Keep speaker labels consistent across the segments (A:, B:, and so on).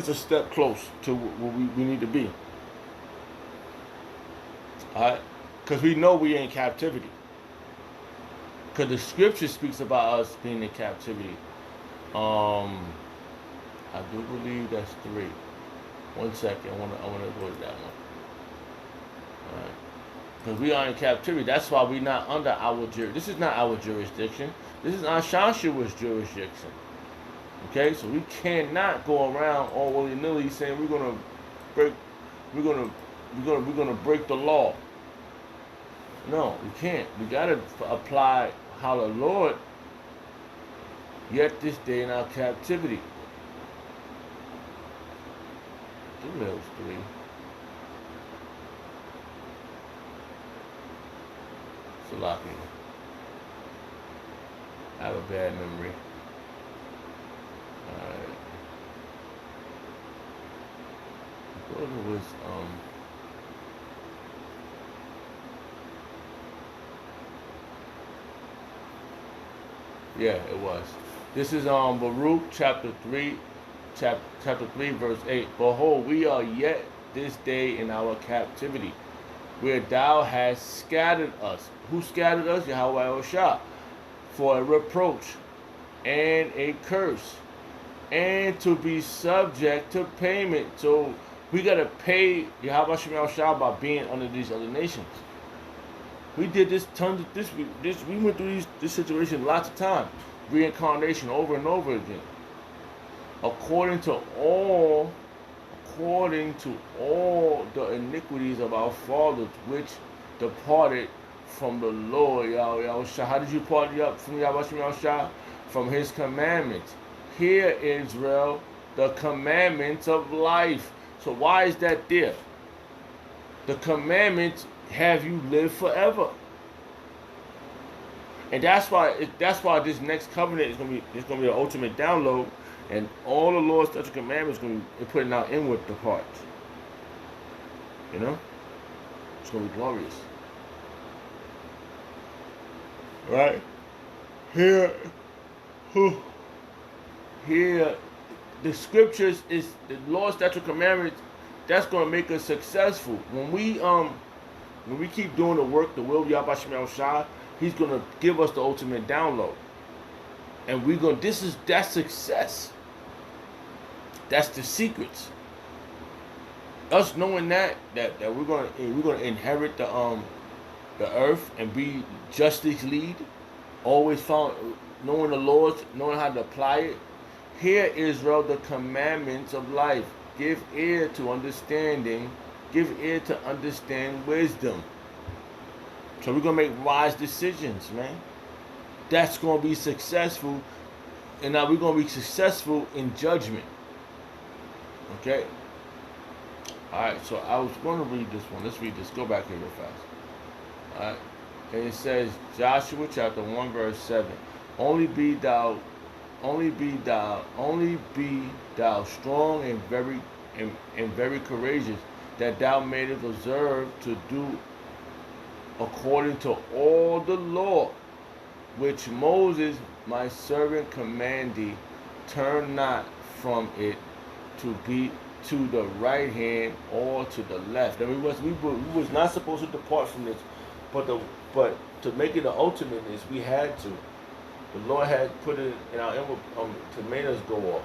A: it's a step close to where we need to be. All right, because we know we're in captivity. Because the scripture speaks about us being in captivity. Um, I do believe that's 3. One second, I wanna go to that one. All right, because we are in captivity. That's why we're not under our This is not our jurisdiction. This is Shoshua's jurisdiction. Okay, so we cannot go around all willy nilly saying break, we're gonna, we're gonna break the law. No, we can't. We gotta apply how the Lord yet this day in our captivity. Who else 3? Salaki. I have a bad memory. Alright. I thought it was yeah, it was. This is Baruch chapter 3, chapter 3 verse 8. Behold, we are yet this day in our captivity, where thou hast scattered us. Who scattered us? Yahweh Oshah, for a reproach and a curse, and to be subject to payment. So we gotta pay Yahweh Oshah by being under these other nations. We did this tons of this we went through this situation lots of times. Reincarnation over and over again. According to all the iniquities of our fathers, which departed from the Lord Yahweh. How did you part from Yahweh? From his commandments. Hear, Israel, the commandments of life. So why is that there? The commandments have you live forever. And that's why this next covenant is gonna be the ultimate download, and all the Lord's statute commandments gonna be putting out inward the parts. You know? It's gonna be glorious. Right? Here here the scriptures is the Lord's statute commandments that's gonna make us successful. When we keep doing the work, the will of Yahweh Shemel Shah, he's gonna give us the ultimate download. And that's success. That's the secrets. Us knowing that we're gonna inherit the earth and be justice lead, always found knowing the laws, knowing how to apply it. Hear, Israel, the commandments of life. Give ear to understanding. Give ear to understand wisdom. So we're gonna make wise decisions, man. That's gonna be successful, and now we're gonna be successful in judgment. Okay. All right. So I was going to read this one. Let's read this. Go back here real fast. All right. And it says, Joshua chapter 1 verse 7. Only be thou strong and very courageous, that thou mayest observe to do according to all the law which Moses my servant commanded thee. Turn not from it to be to the right hand or to the left. And we was not supposed to depart from this, but to make it the ultimate is we had to. The Lord had put it in our inward to make us go off.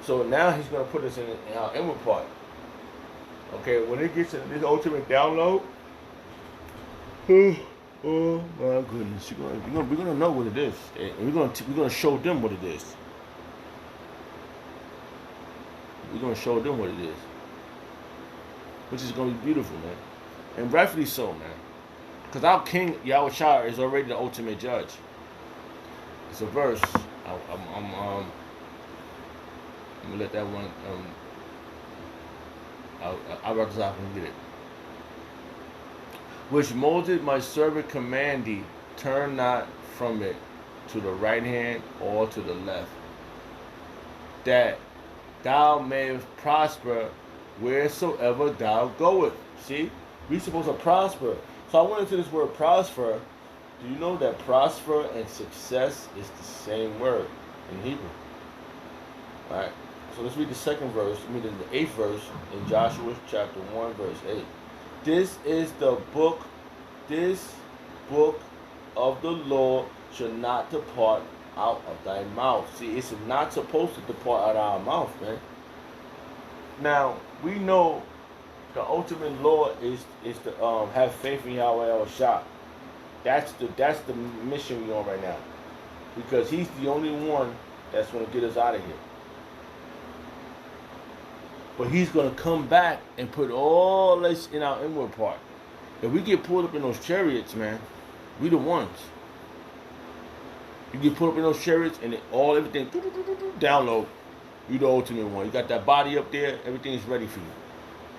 A: So now He's going to put us in our inward part. Okay, when it gets to this ultimate download, oh my goodness, we're gonna know what it is, and we're gonna show them what it is. We're gonna show them what it is, which is gonna be beautiful, man, and rightfully so, man. Because our King Yahweh Shah is already the ultimate judge. It's a verse. I'm gonna let that one. I'll rather I can get it. Which Moses my servant commanded thee, turn not from it to the right hand or to the left, that thou mayest prosper wheresoever thou goest. See, we supposed to prosper. So I went into this word prosper. Do you know that prosper and success is the same word in Hebrew? All right. So let's read the second verse, the 8th verse in Joshua chapter 1, verse 8. This is the book, this book of the law shall not depart out of thy mouth. See, it's not supposed to depart out of our mouth, man. Now, we know the ultimate law is to have faith in Yahweh El Shah. That's the mission we're on right now. Because he's the only one that's going to get us out of here. But he's going to come back and put all this in our inward part. If we get pulled up in those chariots, man, we the ones. You get pulled up in those chariots and everything download. You the ultimate one. You got that body up there. Everything's ready for you.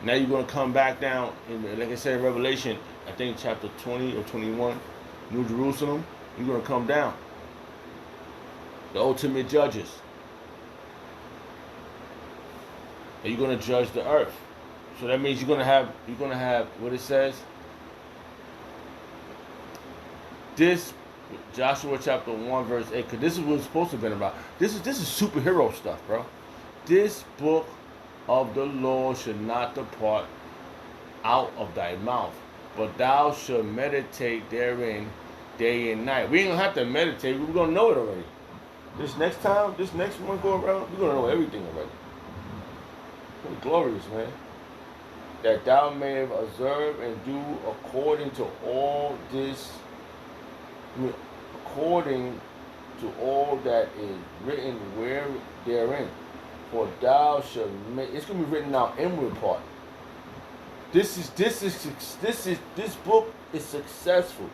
A: Now you're going to come back down. And like I said in Revelation, I think chapter 20 or 21, New Jerusalem, you're going to come down. The ultimate judges. And you're going to judge the earth. So that means you're going to have what it says. This Joshua chapter 1 verse 8, because this is what it's supposed to have been about. This is superhero stuff, bro. This book of the law should not depart out of thy mouth, but thou shalt meditate therein day and night. We ain't gonna have to meditate, we're gonna know it already. This next one go around, we're gonna know everything already. Pretty glorious, man. That thou may observe and do according to all this, according to all that is written where therein. For thou shalt make, it's gonna be written out inward part. This book is successful.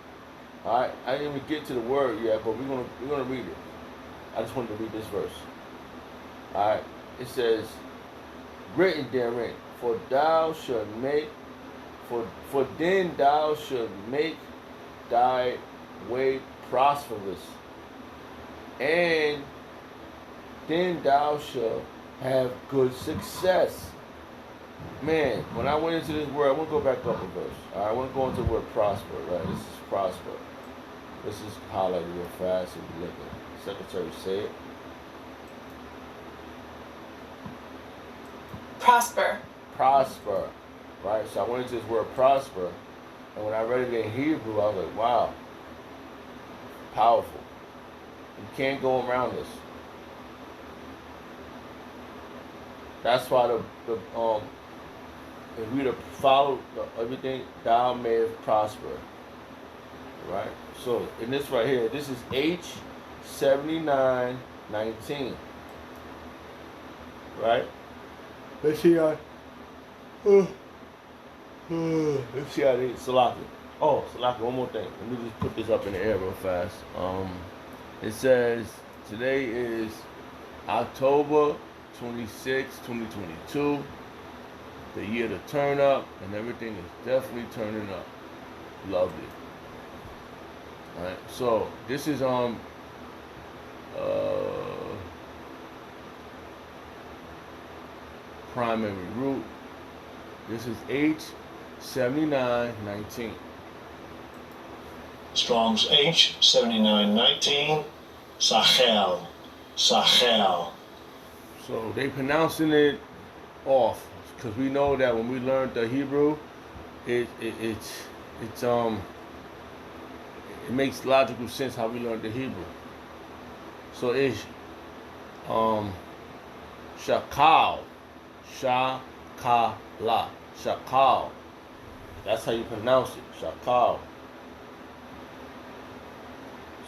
A: Alright, I didn't even get to the word yet, but we're gonna read it. I just wanted to read this verse. Alright, it says, written therein, for thou shalt make, for then thou shalt make thy way prosperous, and then thou shalt have good success. Man, when I went into this word, I want to go back up a verse. All right, I want to go into the word prosper, right? This is prosper. This is highlighted real fast. If you look at Secretary say it.
B: Prosper.
A: Prosper, right? So I went into this word prosper, and when I read it in Hebrew, I was like, wow, powerful. You can't go around this. That's why if we to follow everything, thou mayest prosper. Right? So in this right here, this is H79:19. Right? Let's see how let's see how they Salaki. Oh, Salaki, one more thing. Let me just put this up in the air real fast. It says today is October 26, 2022. The year to turn up, and everything is definitely turning up. Loved it. Alright, so this is primary root. This is H79:19.
C: Strong's H79:19. Sachel. Sachel.
A: So they pronouncing it off, because we know that when we learned the Hebrew, it makes logical sense how we learned the Hebrew. So it's Shakal, Shakala, Shakal. That's how you pronounce it, Shakal.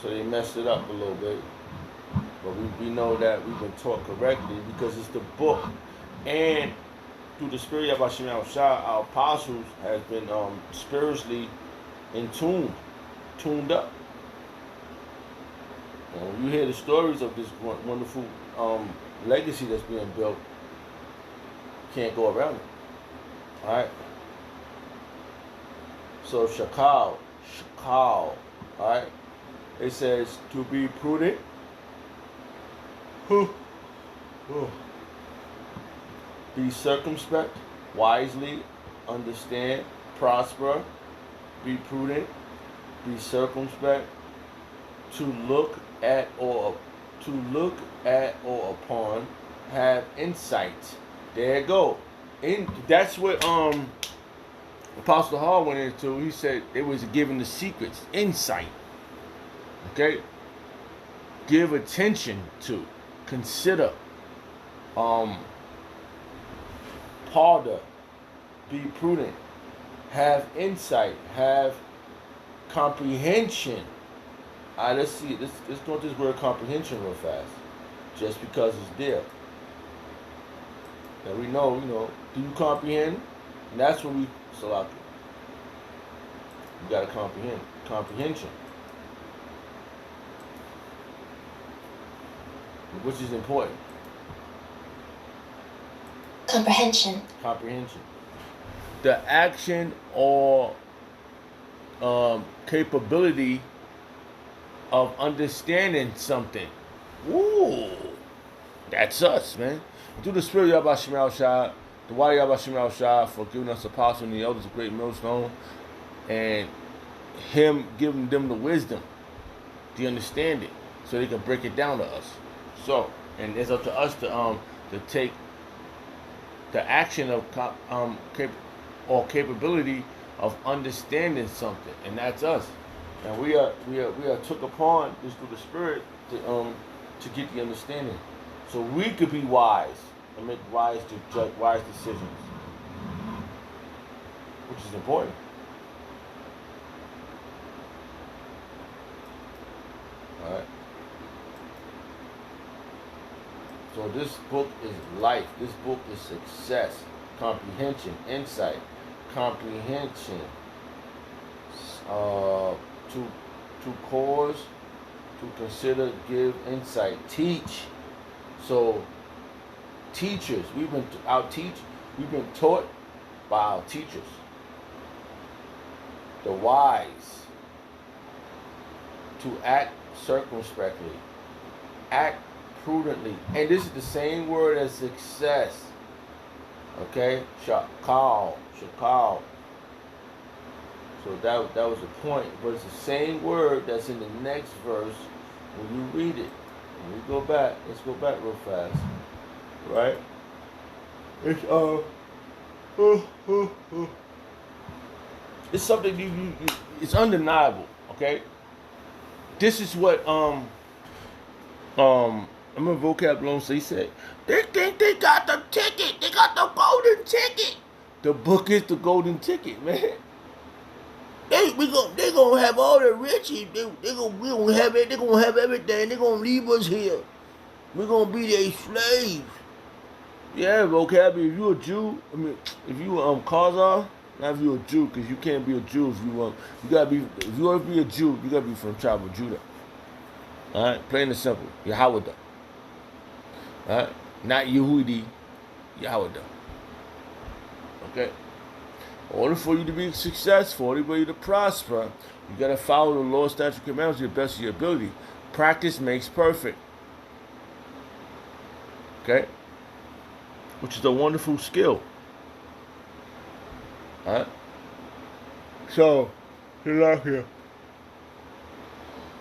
A: So they messed it up a little bit. But we know that we've been taught correctly because it's the book. And through the spirit of Hashem Shah, our apostles have been spiritually tuned up. And when you hear the stories of this wonderful legacy that's being built, you can't go around it. Alright? So Shakal, alright? It says to be prudent. Be circumspect, wisely, understand, prosper, be prudent, be circumspect, to look at or upon have insight. There you go. That's what Apostle Hall went into. He said it was giving the secrets, insight. Okay? Give attention to, consider, ponder, be prudent, have insight, have comprehension. All right, let's see. Let's go to this word comprehension real fast, just because it's there. Now we know, do you comprehend? And that's what we select. You gotta comprehend. Comprehension. Which is important.
B: Comprehension.
A: Comprehension. The action or capability of understanding something. Ooh, that's us, man. Through the Spirit of Yahweh Shem Shah, the Wadi Yahweh Shem Shah for giving us apostle and the elders a great millstone, and Him giving them the wisdom, the understanding, so they can break it down to us. So, and it's up to us to take the action of capability of understanding something, and that's us. And we are took upon this through the Spirit to get the understanding, so we could be wise and make wise decisions, which is important. All right. So this book is life. This book is success, comprehension, insight, comprehension. To cause, to consider, give insight, teach. So teachers, we've been taught by our teachers. The wise, to act circumspectly, act prudently, and this is the same word as success. Okay, shakal. So that was the point, but it's the same word that's in the next verse when you read it. When we go back, let's go back real fast, right? It's something it's undeniable. Okay, this is what I'm a vocab alone. So he said, they think they got the ticket. They got the golden ticket. The book is the golden ticket, man. They gonna have all the riches. We gonna have it. They gonna have everything. They gonna leave us here. We gonna be their slaves. Yeah, vocabulary. If you a Jew, if you Khazar, not if you a Jew, because you can't be a Jew if you gotta be. If you want to be a Jew, you gotta be from the tribe of Judah. All right, plain and simple. Yahweh. All right, not Yehudi, Yahweh. Okay. In order for you to be successful, in order for you to prosper, you got to follow the law, statute, commandments to the best of your ability. Practice makes perfect. Okay? Which is a wonderful skill. Alright? So, you're out here.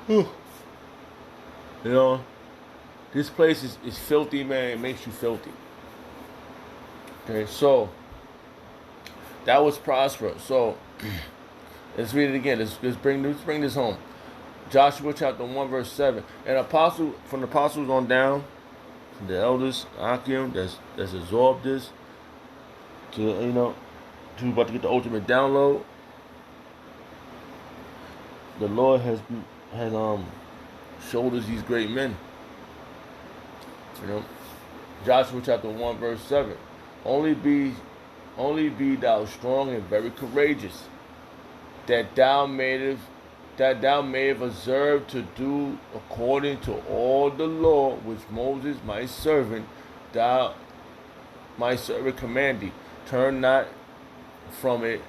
A: You know, this place is filthy, man. It makes you filthy. Okay, so that was prosper. So let's read it again. Let's bring this home. Joshua chapter 1 verse 7. And from the apostles on down, from the elders, Akim, that's absorbed this to about to get the ultimate download. The Lord has showed us these great men. Joshua chapter 1 verse 7. Only be thou strong and very courageous, that thou mayest observe to do according to all the law which Moses my servant commanded thee. Turn not from it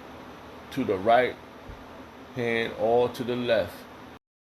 A: to the right hand or to the left,